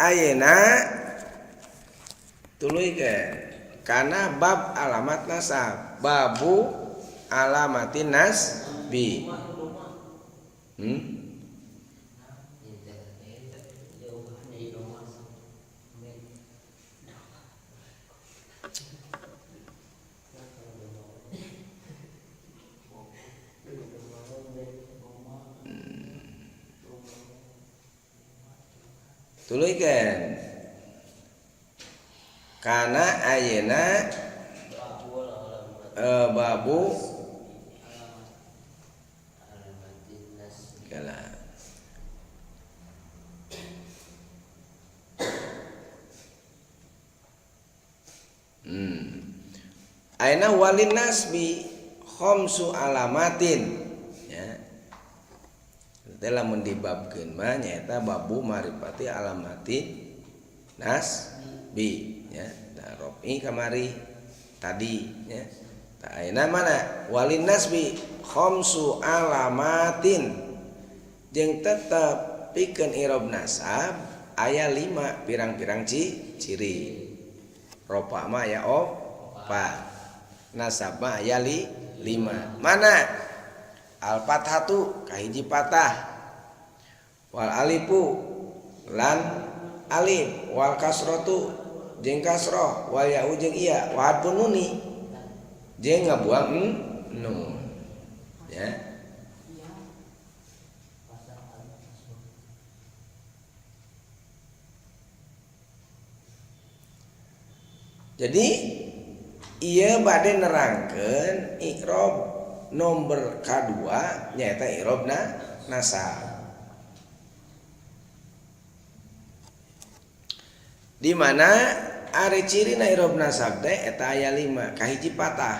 ayeuna tuluykeun kana bab alamat nasab babu alamatin nasbi. Tuluykeun kana ayeuna babu kala ayeuna walin nasbi khamsu alamatin ya. Lamun dibabkeun mah nyaeta babu marifati alamatin nasbi ya. Da rofi kamari tadi ya. Ta ayeuna mana walin nasbi khamsu alamatin jeung tetep pikeun i'rab nasab aya 5 pirang-pirang ciri. Rofa mah aya 4, nasab mah aya 5. Mana al fathatu kahiji patah, wal alifu lan alif, wal kasratu jeung kasroh, wal ya'u jeung iya, wa hadfun nuni jeung ngabuang nun ya. Jadi ieu bade nerangkeun i'rab nomor kadua nyaeta i'rab nasab. Di mana ari cirina i'rab nasab teh eta aya 5, kahiji patah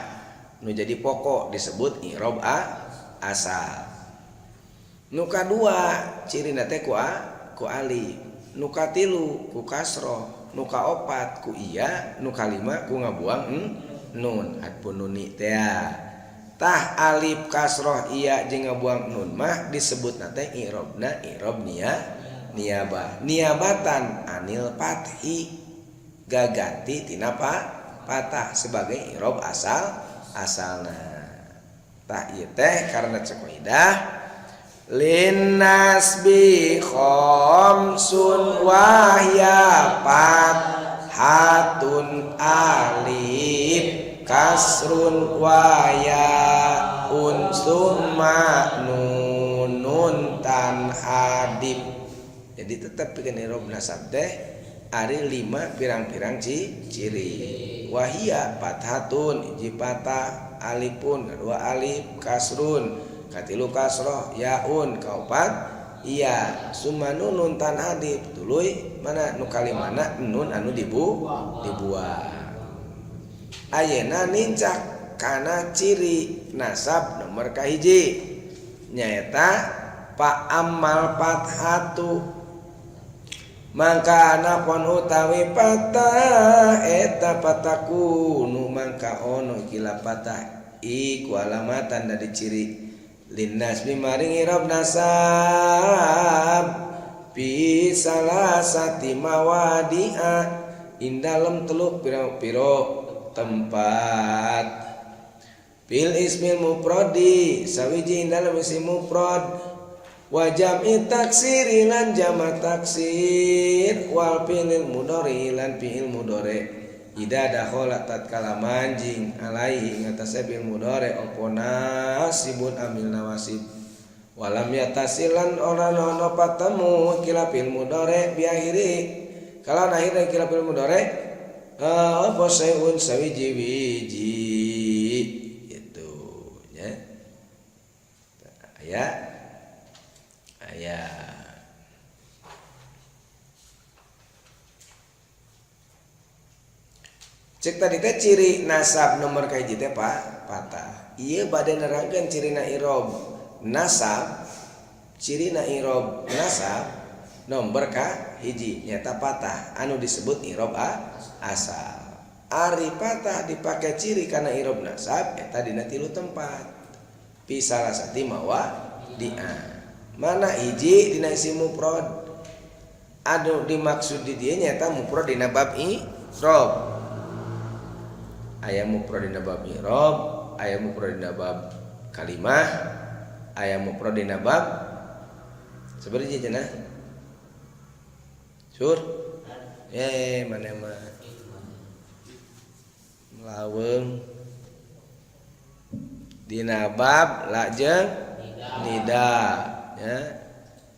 nu jadi pokok disebut i'rab asal. Nu kadua cirina teh ku alif, nu katilu ku kasroh, nu kaopat ku iya, nu kalima ku ngabuang nun, hadfun nuni teh. Tah alif kasroh iya jeung ngabuang nun mah disebutna teh i'rabna i'rab niyabah. Niyabatan anil fathi gaganti tina patah sebagai i'rab asalna. Tah ieu teh karena cek kaidah lin nasbi khamsun wahya fathatun alif kasrun waya unsumma nunun tan hadib. Jadi tetap bikin i'rab nasab teh ari 5 pirang-pirang ciri. Wahia fathatun hiji patah, alifun kadua alif, kasrun katilu kasroh, yaun kaopat iya, summa nunun tan hadib tuluy mana nu kalimana nun anu dibuang. Ayeuna nincak kana ciri nasab nomor kahiji nyaeta pa ammal fathatu mangka napon utawi patah eta patakunu mangka ono kila patah iku alamatan dari ciri linnas bimaring i'rab nasab fi salasati mawadi'a indalem teluk piro tempat bil ismil mufradi sawiji indalem isim mufrad wa jam'i taksir lan jama' taksir wal fi'il mudhari lan fi'il mudhari ida dakhala tatkala manjing alaihi ngatasé fi'il mudhari apa nasibun amil nawasib walam yatasilan ora ono patemu kila fi'il mudhari bi akhiri kalau akhirna kila fi'il mudhari apa sayun sawiji-wiji itu ya aya cek tadi teh ciri nasab nomor kahiji teh patah. Ieu bade nerangkeun cirina i'rab nasab. Cirina i'rab nasab nomor kahiji nyata patah anu disebut i'rab asal. Ari patah dipake ciri kana i'rab nasab eta dina 3 tempat. Pi salasati mawadi'a. Mana hiji dina isim mufrad anu dimaksud di dieu nyaeta mufrad dina bab i'rab. Aya mufrad dina bab i'rab, aya mufrad dina bab kalimah, aya mufrad dina bab sabaraha cenah? Sur? Mana mah laweung dina bab la jeung nida ya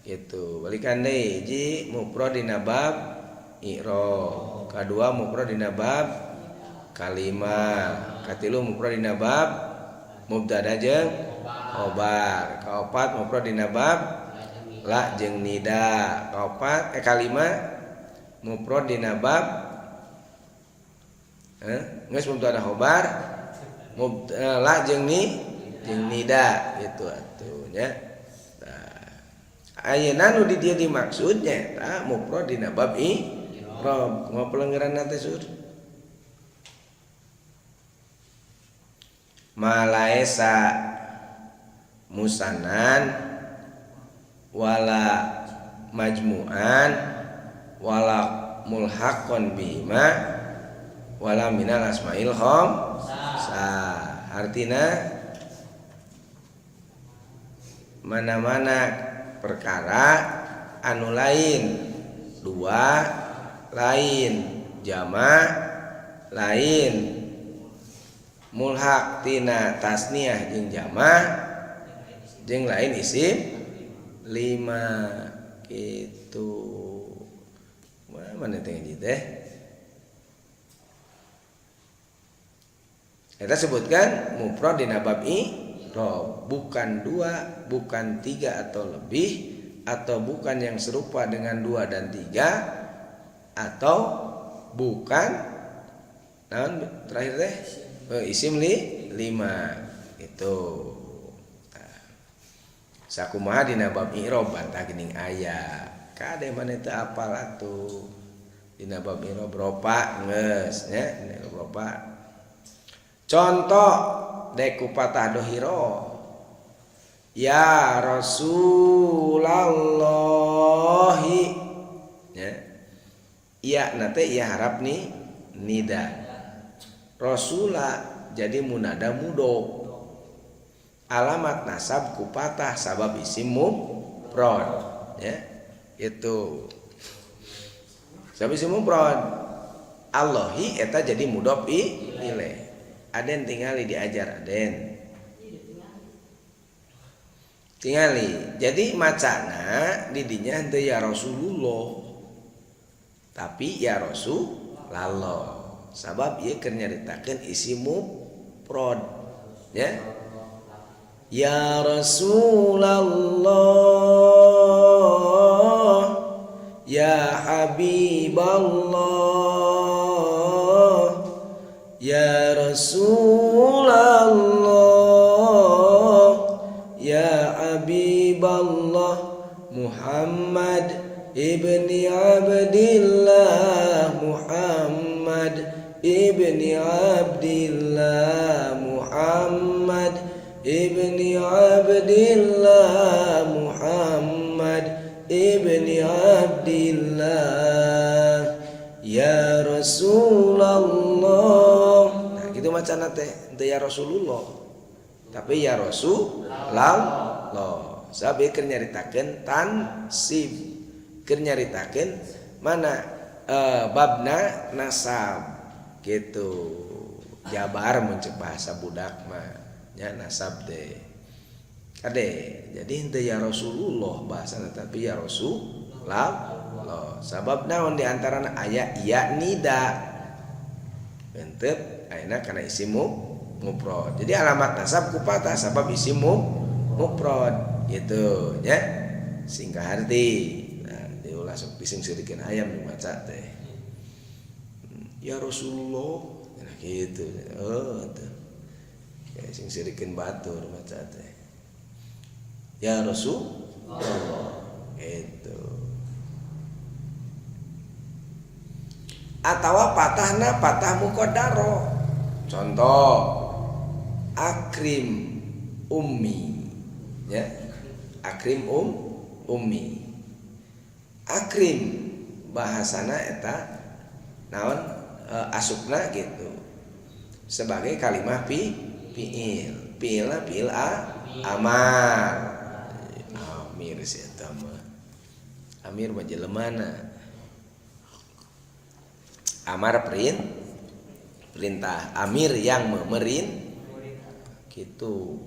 gitu. Balikan deui hiji mufrad dina bab i'rab, kadua mufrad dina bab kalimah, katilu mufrad dina bab mubtada jeung khobar, kaopat mufrad dina bab la jeung nida, kaopat kalimah mufrad dina bab geus mubtada khobar la jeung nida gitu atuh nya. Ayeuna nu di dieu dimaksud nyaeta mufrad dina bab i'rab. Kumaha pelenggeranna teh Sur? Malaesa musanan wala majmu'an wala mulhaqon bima wala minal asmail khamsa. Artina mana-mana perkara anu lain dua lain jama' lain mulhaq tina tasniah jeung jama' jeung lain isim lima gitu. Mana teh hiji teh kita sebutkan mufrad dina bab i'rab, bukan dua, bukan tiga atau lebih, atau bukan yang serupa dengan dua dan tiga, atau bukan naon terakhir teh isim lima itu. Sakumaha dina bab i'rab bantah geuning aya. Kade maneh teu apal atuh. Dina bab i'rab ropa geus nya, ropa. Contoh deku patah dohiro. Ya Rasulallahi ya. Iya nate iya harap nih nida. Rasula jadi munada mudho. Alamat nasab ku patah sabab isim mufrad ya. Itu. Sabab isim mufrad. Allahi eta jadi mudhof ilaih. Aden tingali diajar Aden. Tingali. Jadi macana didinya henteu ya Rasulullah. Tapi ya Rasulullah. Sabab ieu keur nyaritakeun isim mufrad. Ya. Ya Rasulullah. Ya Habiballah. Ya Rasulullah, ya Habiballah, Muhammad ibni Abdillah, Muhammad ibni Abdillah, Muhammad ibni Abdillah, Muhammad ibni Abdillah, ya Rasulullah. Itu macana teh teu ya Rasulullah tapi ya Rasulullah. Sabab keur nyaritakeun tansib, keur nyaritakeun mana babna nasab gitu. Jabar mun ceuk bahasa budak mah nya nasab teh kade. Jadi henteu ya Rasulullah bahasana tapi ya Rasulullah. Sabab naon di antarana aya iya nida henteu ayeuna kana isim mufrad. Jadi alamat nasab ku patah sabab isim mufrad gitu nya. Singkat arti. Nah, diulah sok dising-sirikeun hayam nu maca teh. Ya Rasulullah nah gitu. Oh tuh. Ya sing-sirikeun batur maca teh. Ya Rasulullah gitu. Atawa patahna patah muqaddaro. Contoh akrim ummi ya. Akrim ummi. Akrim bahasana eta naon asupna gitu sebagai kalimah fiil amar amir sih eta mah amir mah jelemana amar perintah amir yang gitu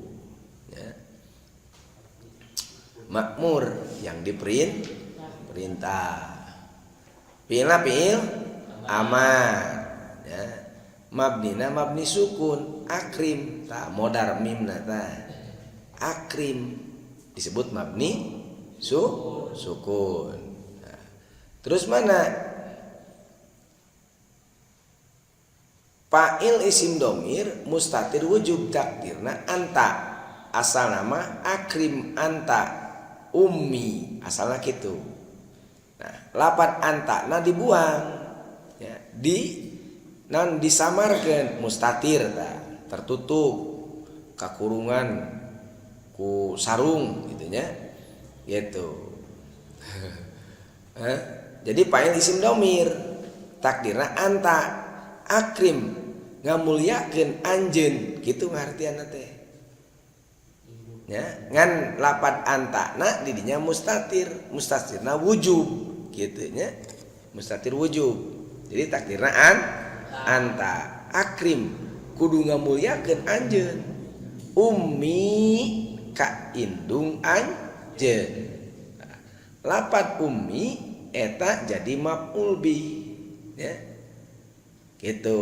ya. Makmur yang diperintah fiil amar ya. Mabnina mabni sukun akrim ta modar mimna ta akrim disebut mabni sukun nah, terus mana fa'il isim domir mustatir wujub takdirna anta asal nama akrim anta ummi asalnya gitu. Nah, lapat anta nah dibuang ya, disamarkan mustatir tertutup kakurungan ku sarung gitunya gitu. Jadi fa'il isim domir takdirna anta akrim ngamulyakeun anjeun gitu ngartianna teh ya ngan lapat antana didinya mustatirna wujub gitu nya mustatir wujub jadi takdirna anta akrim kudu ngamulyakeun anjeun ummi ka indung anjeun lapat ummi eta jadi maf'ul bih ya gitu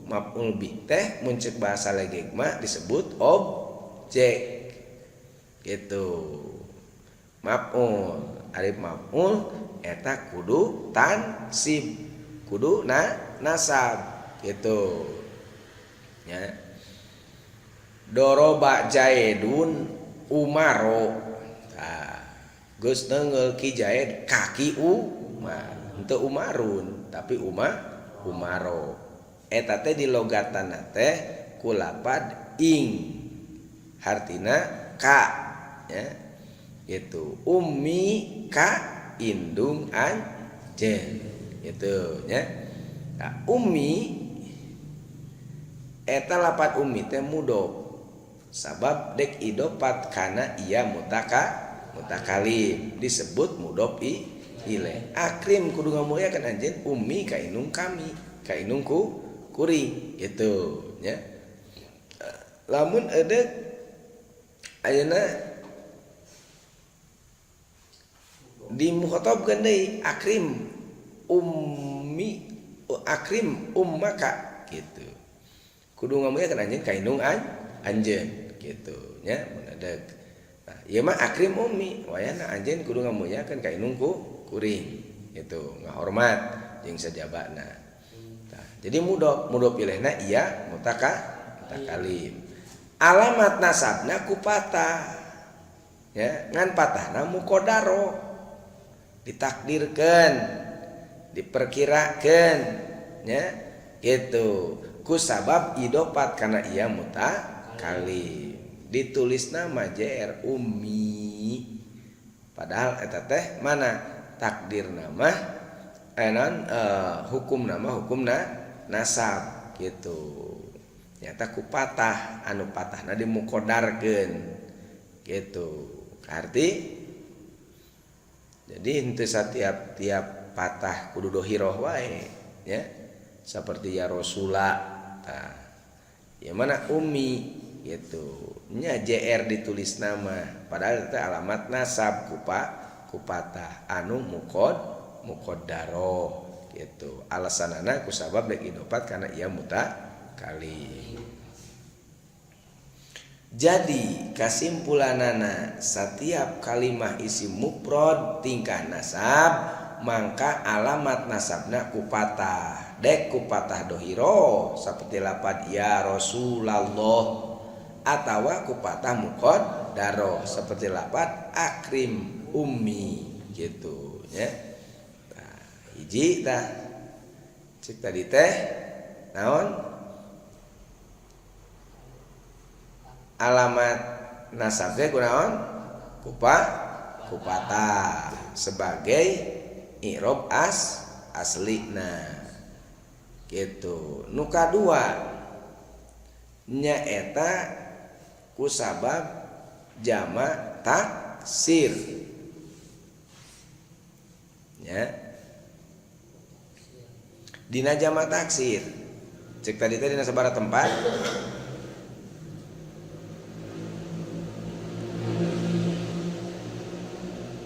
maf'ul bih teh mun ceuk bahasa legeg mah disebut objek gitu maf'ul alif maf'ul eta kudu tansib kudu nasab gitu ya doroba jaidun umaro nah geus neungeul ki jaid kaki umar henteu umarun tapi umaro eta teh di logatana teh ku lapad ing hartina ka ya itu ummi ka indung anjeun gitu ya nah, ummi eta lapat ummi teh mudhof sabab dek idopat kana iya mutakalim disebut mudhof ilaih akrim kudu ngamulyakeun anjeun ummi ka indung kami ka indung kuring gitu ya lamun eudeuh ayeuna di mukhatabkeun deui akrim ummi akrim ummaka gitu kudu ngamulyakeun anjeun ka indung anjeun gitu nya mun eudeuh nah ieu mah akrim ummi wayahna anjeun kudu ngamulyakeun ka indung kuring gitu ngahormat jeung sajabana nah jadi mudhof ilaihna iya mutakalim alamat nasabna ku patah ya ngan patahna muqaddaro ditakdirkan diperkirakan ya gitu ku sabab idofat karena ia mutakalim ditulis nama jr ummi padahal eta teh mana takdir nama hukum nasab gitu nyata ku patah anu patahna dimuqaddarkeun gitu arti jadi henteu satiap patah kudu dohiroh wae ya seperti ya Rasulullah nah, ya mana ummi gitu nya JR ditulis nama padahal itu alamat nasab ku patah anu muqaddaro gitu alasanana ku sabab dek idofat karena ia mutakalim. Jadi kesimpulanana setiap kalimah isim mufrad tingkah nasab mangka alamat nasabna ku patah dek ku patah dohiro seperti lapad ya Rasulullah atawa ku patah muqaddaro seperti lapad akrim ummi gitu ya nah, hiji tah cek tadi teh naon alamat nasabnya kunaon ku patah sebagai i'rab aslina gitu. Nu kadua nyaeta ku sabab jamak taksir ya. Dina jamak taksir cek tadi dina sabaraha tempat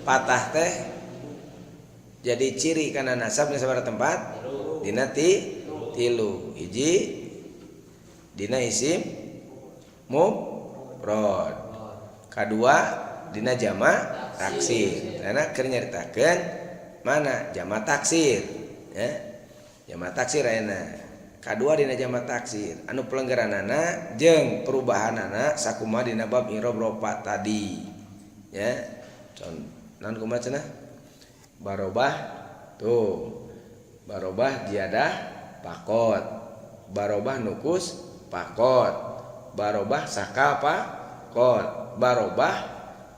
patah teh jadi ciri kana nasab dina sabaraha tempat dina tilu hiji dina isim mufrad kadua dina jamak taksir. Karena keur nyaritakeun mana jamak taksir ya. Jamak taksir ayeuna kadua dina jamak taksir anu pelenggaranana jeung perubahanana sakumaha dina bab i'rab rofa tadi ya. Naon kumaha cenah barobah tuh barobah jiadah pakot barobah nukus pakot barobah sakal pakot barobah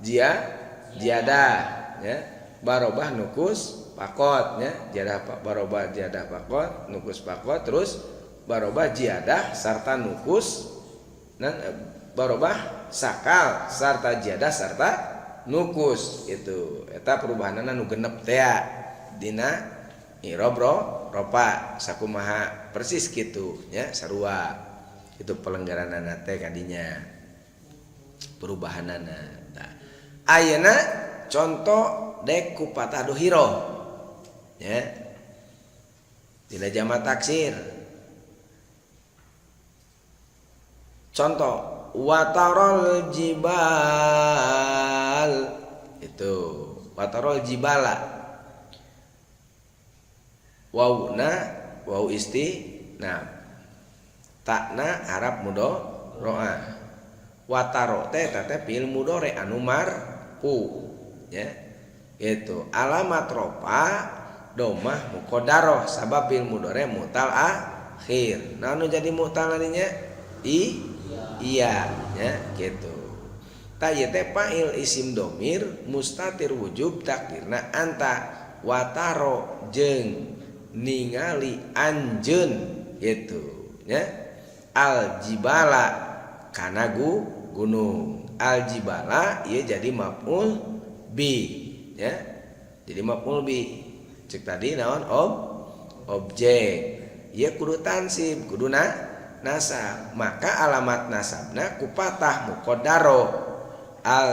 jiadah ya barobah nukus pakot ya jiadah barobah jiadah pakot nukus pakot terus barobah jiadah sarta nukus dan barobah sakal sarta jiadah sarta nukus itu eta perubahanana nu genep teh dina i'rab rofa sakumaha persis kitu nya sarua itu pelenggaranana teh kadinya perubahanana. Nah, ayeuna contoh dek ku patah dohiro ya dina jamak taksir contoh watarol jibal itu watarol jibala wawna waw nah takna harap mudharaah wataro teh fi'il mudhari anu marfu ya gitu. Alamat rofa domah muqaddarah sabab fi'il mudhari mutal akhir. Nah anu jadi mutal nadinya iya ya gitu. Ta ieu teh fa'il isim domir mustatir wujub takdirna anta wataro jeung ningali anjeun gitu ya. Al jibala kana gunung. Al jibala ieu jadi maf'ul bi ya. Jadi maf'ul bi. Cek tadi naon objek. Ieu kudu tansib, kudu nasab. Maka alamat nasabna ku patah muqaddaro. Al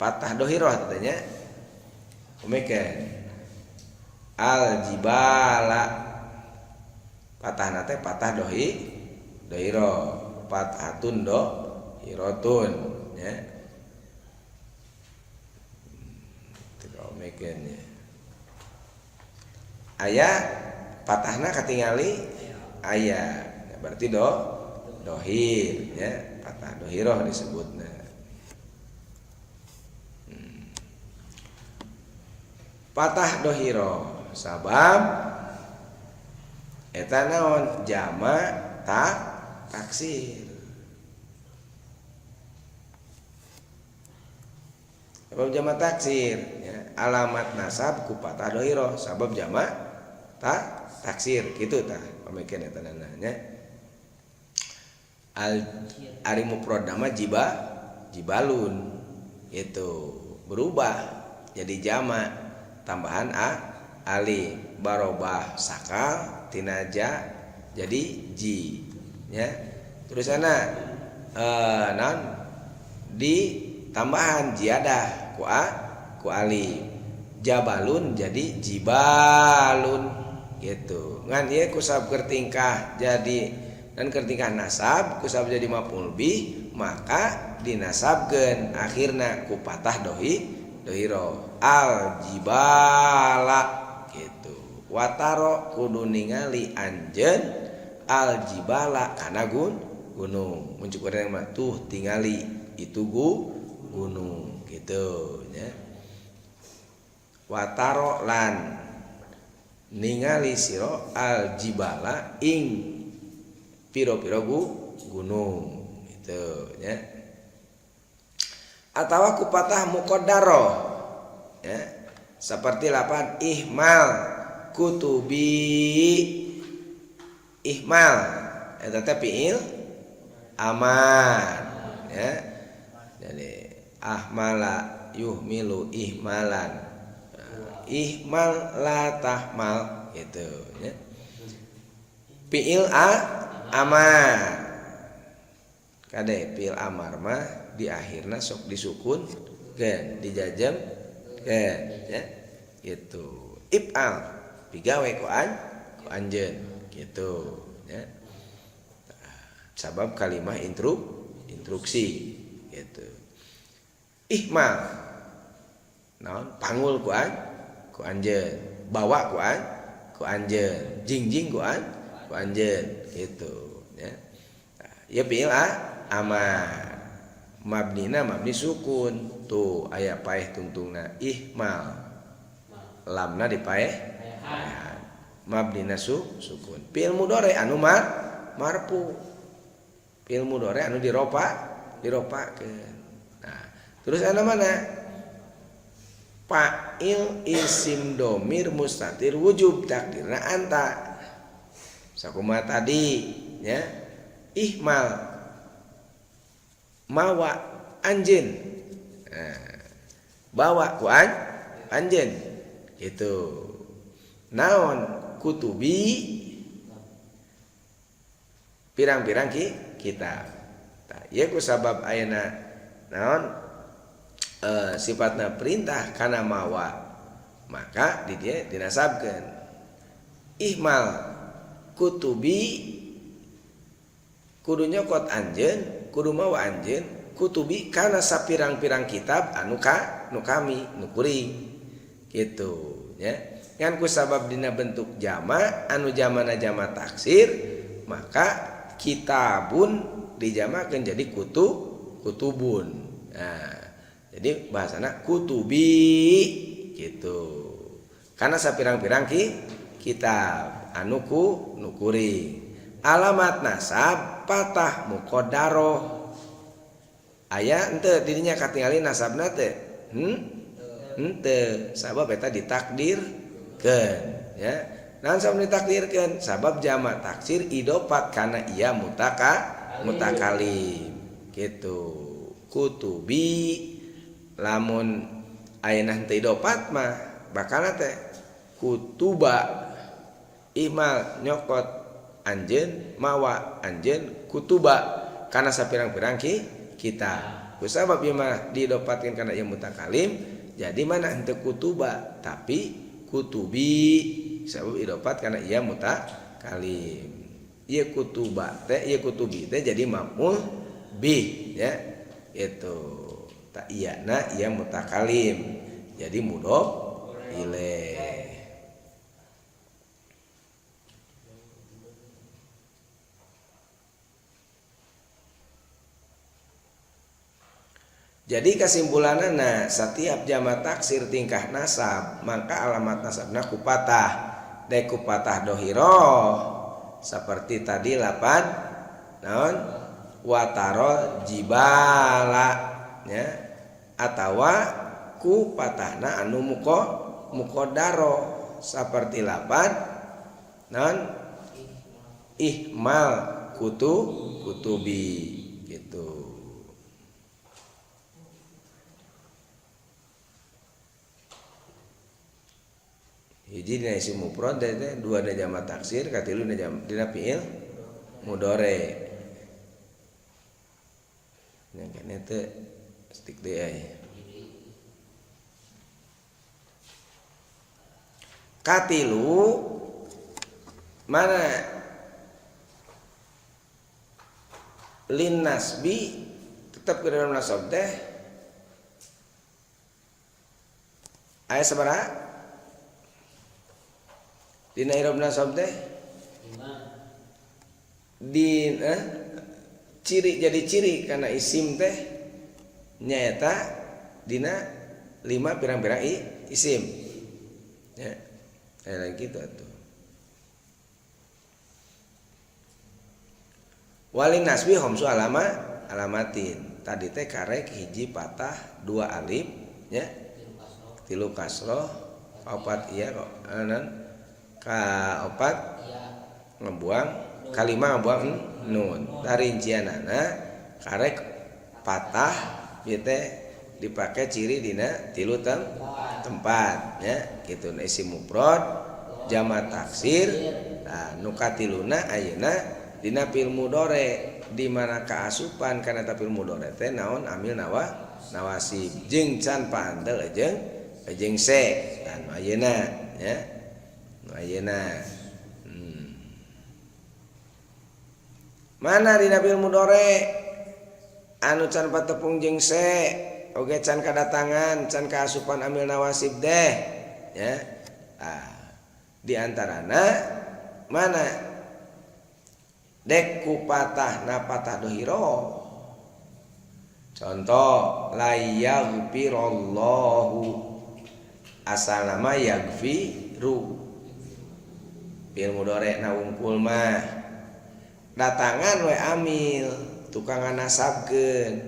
patah dohiroh katanya. Umekeun. Al jibala patahna teh patah dohiro pathatun hirotun ya. Tidak mekeun ya. Aya patahna katingali aya. Ya, berarti dohir ya, patah dohiroh disebutna. Patah dohiro sabab eta naon jamak taksir. Sabab jamak taksir ya. Alamat nasab ku patah dohiro sabab jamak taksir kitu tah pamikeun eta nya. Al ari mufrad nama jibalun itu berubah jadi jamak tambahan alif barobah sakal tinaja jadi ji ya. Terus ana naon di tambahan jiadah ku alif jabalun jadi jibalun gitu. Ngan ieu ku sabab kertingkah jadi dan kertingkah nasab ku sabab jadi maf'ul bih maka dinasabkeun akhirna ku patah dohiro al jibala gitu. Wataro kudu ningali anjeun al jibala kana gunung. Mun cukup urang mah tuh tingali itu gunung gitu nya. Wataro lan ningali sira al jibala ing piro-piro gunung gitu nya. Atawa ku patah muqaddarah ya. Seperti lapan ihmal kutubi, ihmal eta teh fiil amar ya. Jadi ahmala yuhmilu ihmalan, ihmal la tahmal gitu ya. Fiil amar kade fiil amar mah di akhirna sok disukun gen dijajam gen ya gitu. If'al pigawe ku anjeun gitu ya. Sabab kalimah instruksi gitu. Ihmal naon panggul ku anjeun, bawa ku anjeun, jingjing ku anjeun gitu ya. Ya fiil amar mabnina mabni sukun tuh aya paeh tungtungna ihmal lamna dipaeh mabnina sukun. Fiil mudhari anu marfu, fiil mudhari anu diropakeun. Nah terus anu mana fa'il isim domir mustatir wujub takdirna anta sakumaha tadi ya. Ihmal mawa anjeun, bawa ku anjeun gitu. Naon kutubi pirang-pirang kitab. Tah ieu ku sabab ayeuna naon sifatna perintah kana mawa maka di dieu dinasabkeun. Ihmal kutubi kudu nyokot anjeun, kudu mawa anjeun kutubi kana sapirang-pirang kitab anu kami nu kuring gitu ya. Ngan ku sabab dina bentuk jama anu jamana jama taksir maka kitabun dijamakeun jadi kutubun. Nah, jadi bahasana kutubi gitu. Karena sapirang-pirang kitab anu nu kuring. Alamat nasab patah muqaddaroh. Aya henteu dirinya katingali nasabna teh? Henteu, sabab eta ditakdirkeun ya. Naon sabab ditakdirkeun? Sabab jamak taksir idofat kana ia mutakalim gitu. Kutubi lamun ayeuna henteu idofat mah bakalna teh kutuba. Ihmal nyokot anjeun mawa anjeun kutuba kana sapirang-pirang kita. Kusabab ieu mah didopatkeun kana ieu mutakalim jadi mana henteu kutuba tapi kutubi sabab idopat kana ia mutakalim. Ieu kutuba teh ieu kutubi teh jadi maf'ul bih ya. Itu ta iyana ia mutakalim jadi mudhof ilaih. Jadi kesimpulanana setiap jamak taksir tingkah nasab maka alamat nasabna ku patah dai ku patah dohiroh seperti tadi lapan naon wataro jibala ya atawa ku patahna anu muqaddaro seperti lapan naon ihmal kutubi gitu. Hiji dina isim mufrad teh dua dina jamak taksir katilu dina fiil mudhari. Nya kene teh stik deui aya. Katilu mana lin nasbi tetap ke dalam nasab teh aya sabaraha? Dina i'rab nasab teh di ciri jadi ciri karena isim teh nyaeta dina 5 pirang-pirang isim ya kayak gitu atuh. Walin nasbi khamsu alamatin tadi teh karek hiji patah 2 alif ya 3 kasroh opat iya kok ka opat ngebuang kalima ngebuang nun tarincianana karek patah ieu teh dipake ciri dina tilu tempat nya kitu isim mufrad jamak taksir nah nu katiluna ayeuna dina fi'il mudhari di mana kaasupan kana fi'il mudhari teh naon amil nawasib jeung can paandel jeung se dan ayeuna nya ayeuna mana dina fi'il mudhari anu can patepung jeung se oge can kadatangan can kaasupan amil nawasib deh ya di antarana mana dek ku patahna patah dohiro contoh la yaghfirallahu asal nama yaghfiru fi'il mudhari na wungkul mah datangan we amil tukang nasabkeun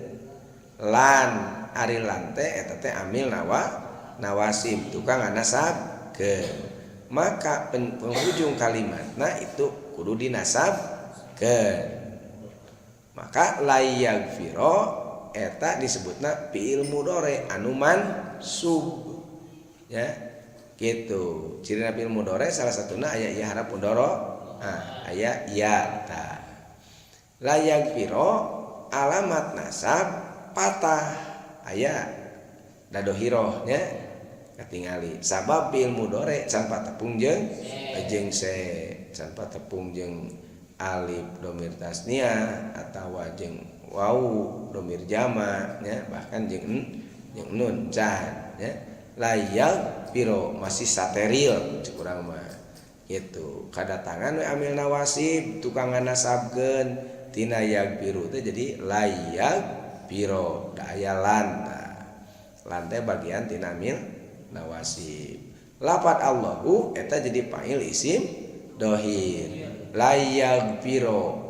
lan ari lan teh eta teh amil nawasib tukang nasabkeun maka penghujung kalimatna itu kudu dinasabkeun maka la yaghfiro eta disebutna fi'il mudhari anu mansub ya gitu cirina fi'il mudhari salah satuna aya ieu harap mudhari aya ya ta la yaghfiro alamat nasab patah aya dadohiroh nya katingali sabab fi'il mudhari can patepung jeung se can patepung jeung alif dhamir tasniah atawa jeung wau dhamir jamak nya bahkan jeung nun can nya la yaghfiro masih sateril cek urang mah gitu kadatangan we amil nawasib tukang nasabkeun tina yaghfiru teh jadi la yaghfiro da aya lan lan teh bagian tina amil nawasib lafat Allahu eta jadi fa'il isim dohir la yaghfiro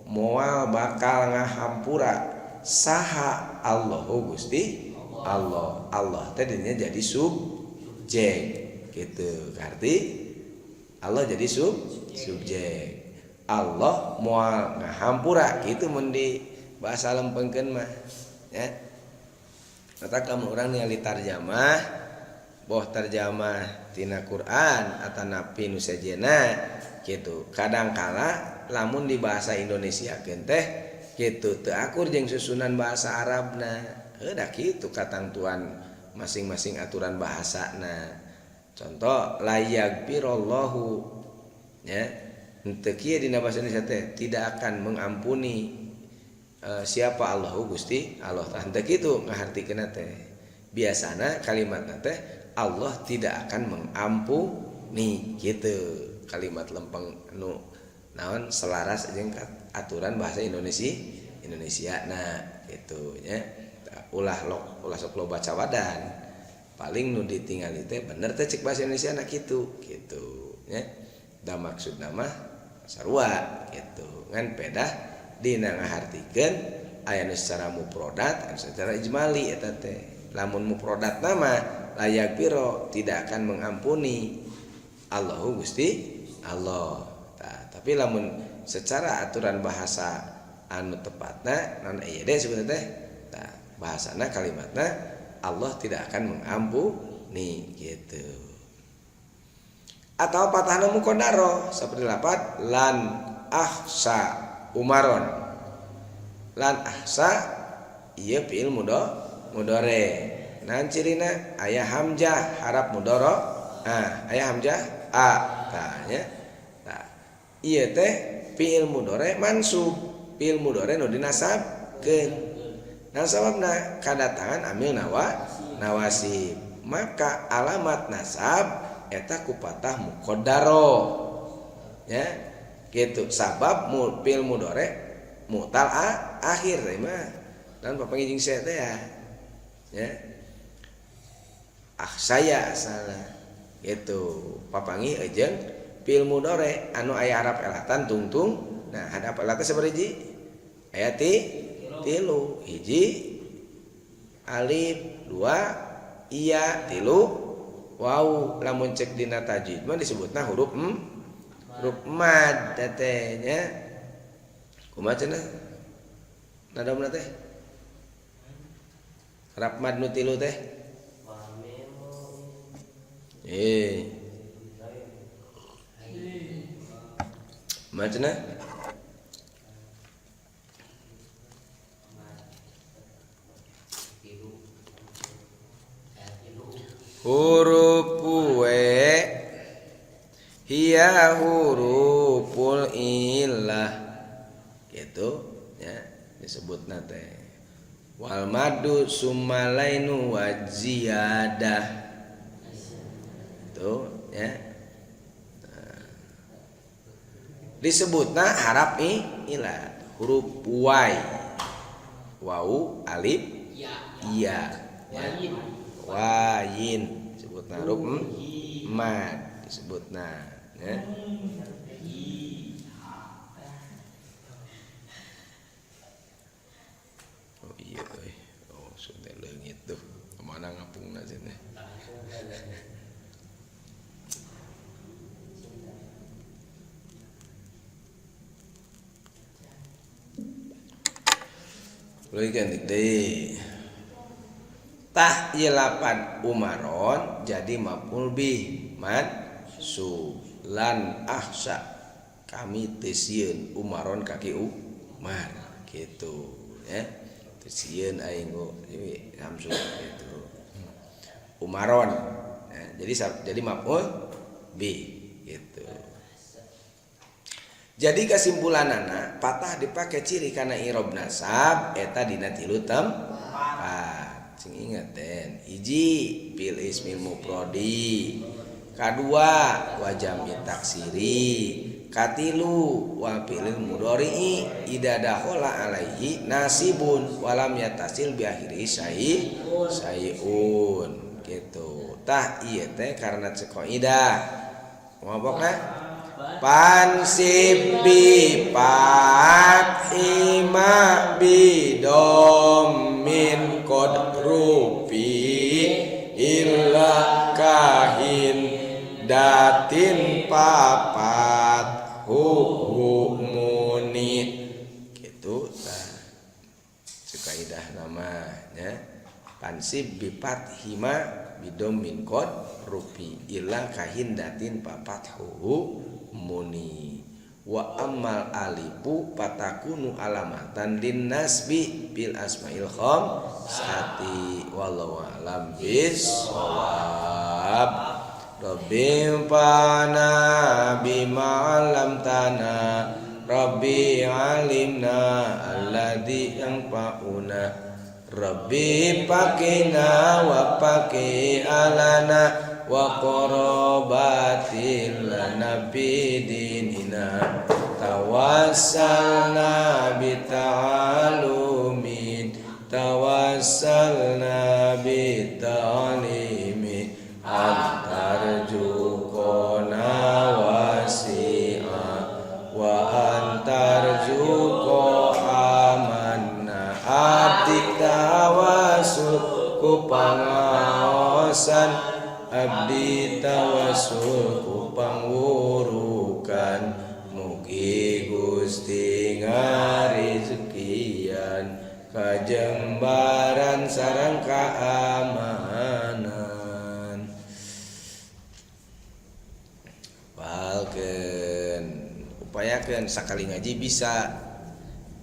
moal bakal ngahampura saha Allahu Gusti Allah teh dinya jadi subjek gitu arti Allah jadi subjek Allah moal ngahampura kitu mun di bahasa lempengkeun mah ya eta kamu urang ningali tarjamah boh tarjamah tina Quran atana fi nu sejenna kitu kadangkala lamun di bahasa Indonesia keun teh kitu teu akur jeung susunan bahasa Arabna da kitu katangtuan masing-masing aturan bahasana contoh la yaghfirallahu ya teu kieu dina bahasa Indonesia teh tidak akan mengampuni siapa Allahu Gusti Allah tah kitu ngahartikeunna teh biasana kalimatna teh Allah tidak akan mengampuni gitu kalimat lempeng nu naon selaras jeung aturan bahasa Indonesia nah gitu nya ulah sok loba cawadan paling nu ditingali teh bener teh cek bahasa Indonesia na kitu nya da maksudna mah sarua gitu ngan pedah dina ngahartikeun aya nu secara mufradat anu secara ijmali eta teh lamun mufradat nama la yaghfiro tidak akan mengampuni Allahu Gusti Allah tapi lamun secara aturan bahasa anu tepatna non ieu deh sebenarnya teh bahasana kalimatna Allah tidak akan mengampuni gitu atau patahna muqaddaro seperti lafaz lan ahsa umaron lan ahsa ieu fi'il mudhari nan cirina aya hamzah harap mudhari aya hamzah a tanya ieu teh fi'il mudhari mansub fi'il mudhari nu dinasabkeun nah sababna kadatangan amil nawasib maka alamat nasab eta ku patah muqaddaro ya gitu sabab fi'il mudhari mu'tal akhir mah dan papangi jeung saya teh ya saya asalna gitu papangi jeung fi'il mudhari anu aya harap elatan tungtung nah harap elatan sabariji aya tilu hiji alif dua iya tilu Wau lamun cek dina tajwid mah disebutna huruf mad teh nya. Kumaha cenah? Nadamna teh? Harap mad nu tilu teh? Kumaha cenah? Huruf we hiya huruful illah gitu ya disebutna teh wal madu sumalainu wa ziyadah itu ya disebutna harap ilah huruf wai wau alif iya ya wayin disebutna huruf mad disebutna ya. Oh iya oh sudah leungit tuh kemana ngapungna cenah leuwih ganti deui tah ieu lapan umaron jadi maf'ul bih mansub lan ahsa kami teu sieun umaron kaki umar gitu ya teu sieun aing hamsul gitu umaron ya, jadi maf'ul bih gitu. Jadi kesimpulanana patah dipakai ciri kana i'rab nasab eta dina tilu tempat. Sing ingetin hiji fil ismil mufradi, kadua wa jami taksiri, katilu wa fi'il mudhari'i idza dakhala alaihi nasibun walam yatasil bi akhiri syai'un gitu. Tah ieu teh karena qaidah. Ngobokna pansib bi fathima bi dhammin qadrufi illa kahin datin papat hukmuni gitu tah kaidah namanya pansib bi fathima bi dhammin qadrufi illa kahin datin papat muni wa ammal alifu patakunu alamatan lin nasbi bil asmail khamsati wallahu alam bissawab rabbim fana bima alamtana rabbi alimna alladzi yanfa'una rabbi pakina wa paki alana wa qarabatil nabi dinina tawassalna bi ta'alumin tawassalna bi ta'limi antarjuqona wasi'a wa antarjuqo amanna abdi tawassul ku pangaosan abdi tawassul ku pangwurukan mugi Gusti ngarezekian kajembaran sareng kaamanan balkeun upayakeun sakali ngaji bisa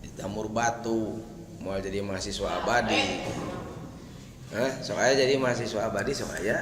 ditamur batu moal jadi mahasiswa abadi soalnya jadi mahasiswa abadi soalnya